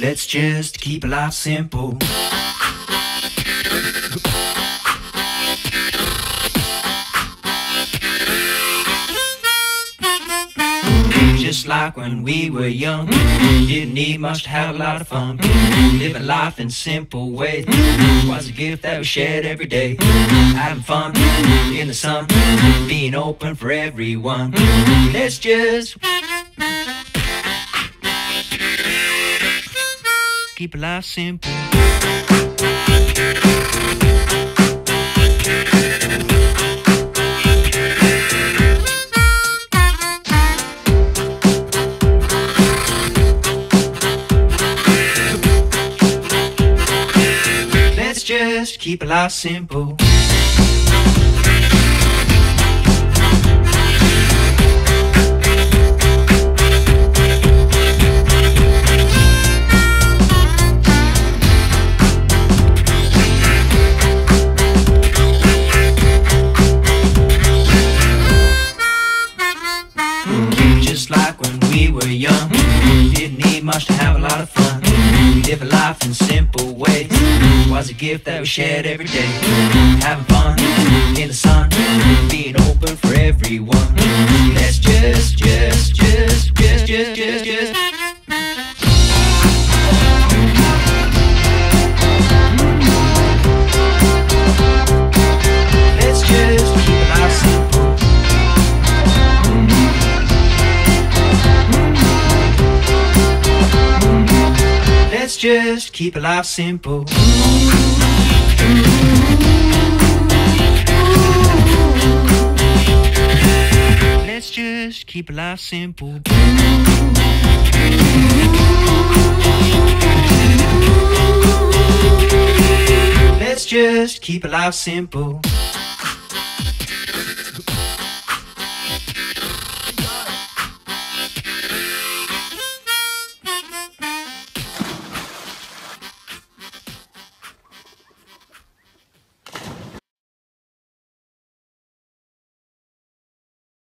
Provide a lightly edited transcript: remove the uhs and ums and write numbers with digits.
Let's just keep life simple. Just like when we were young, didn't need much to have a lot of fun. Living life in simple ways was a gift that was shared every day. Having fun in the sun, being open for everyone. Let's just keep life simple. Just keep life simple. Just like when we were young, didn't need much to have a lot of fun. Living life in simple ways was a gift that was shared every day. Having fun in the sun, being open for everyone. Let's just let's just keep life simple. Let's just keep life simple. Let's just keep life simple. Let's just keep life simple.